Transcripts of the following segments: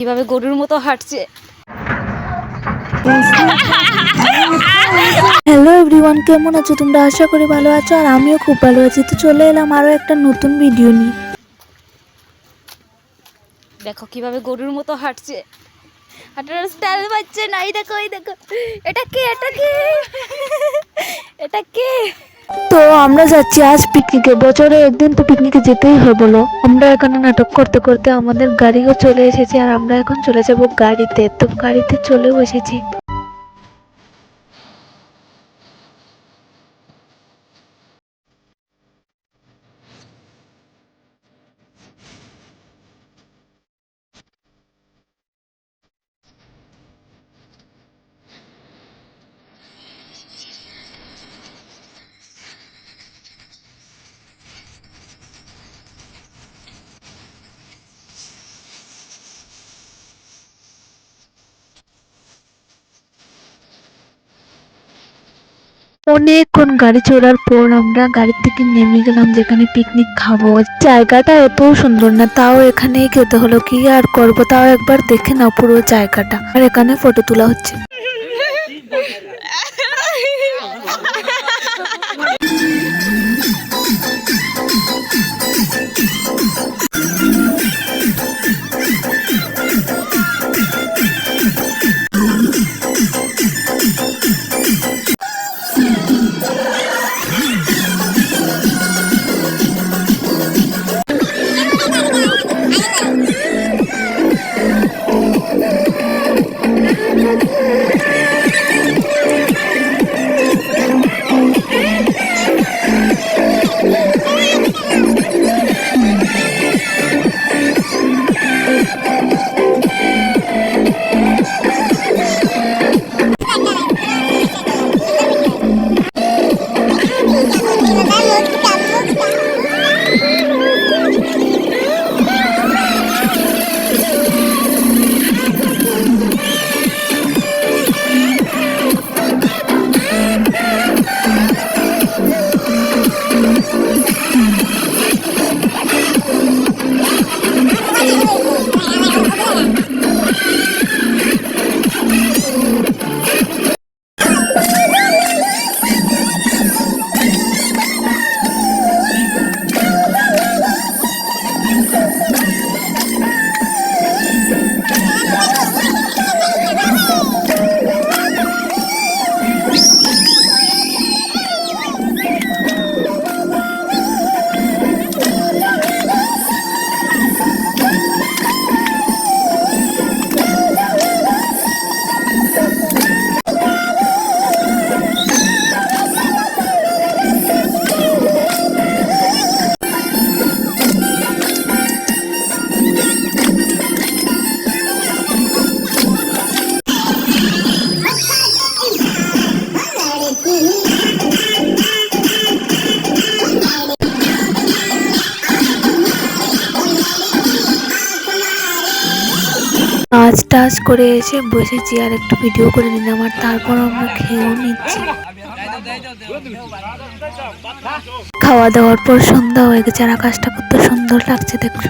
কিভাবে গরুর মতো হাঁটছে। হ্যালো এভরিওয়ান, কেমন আছো তোমরা? আশা করি ভালো আছো আর আমিও খুব ভালো আছি। তো চলে এলাম আরো একটা নতুন ভিডিও নিয়ে। দেখো কিভাবে গরুর মতো হাঁটছে, হাঁটার স্টাইল পাচ্ছে না। এই দেখো, এই দেখো, এটা কে, এটা কে, এটা কে? তো আমরা যাচ্ছি আজ পিকনিকে। বছরে একদিন তো পিকনিকে যেতেই হয় বলো। আমরা এখানে নাটক করতে করতে আমাদের গাড়িও চলে এসেছে আর আমরা এখন চলে যাব গাড়িতে। তো গাড়িতে চলে বসেছি। অনেকক্ষণ গাড়ি চড়ার পর আমরা গাড়ি থেকে নেমে গেলাম যেখানে পিকনিক খাবো। জায়গাটা এত সুন্দর না, তাও এখানেই খেতে হলো। কি আর করবো, তাও একবার দেখে নাও পুরো জায়গাটা। আর এখানে ফটো তোলা হচ্ছে। কাজ টাজ করে এসে বসেছি আর একটু ভিডিও করে নিলাম আর তারপর আমরা খেয়েও নিচ্ছি। খাওয়া দাওয়ার পর সন্ধ্যা হয়ে গেছে আর আকাশটা কত সুন্দর লাগছে দেখো।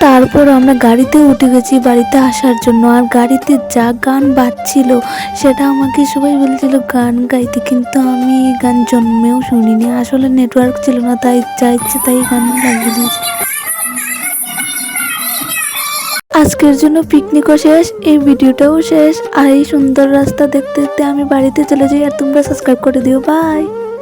তারপর আমরা গাড়িতে উঠে গেছি বাড়িতে আসার জন্য। আর গাড়িতে যা গান বাজছিল সেটা আমাকে সবাই বলছিল গান গাইতে, কিন্তু আমি গান জন্মেও শুনিনি। আসলে নেটওয়ার্ক ছিল না, তাই যা ইচ্ছে তাই গান লাগিয়ে দিয়েছি। আজকের জন্য পিকনিকও শেষ, এই ভিডিওটাও শেষ। আর এই সুন্দর রাস্তা দেখতে দেখতে আমি বাড়িতে চলে যাই। আর তোমরা সাবস্ক্রাইব করে দিও। বাই।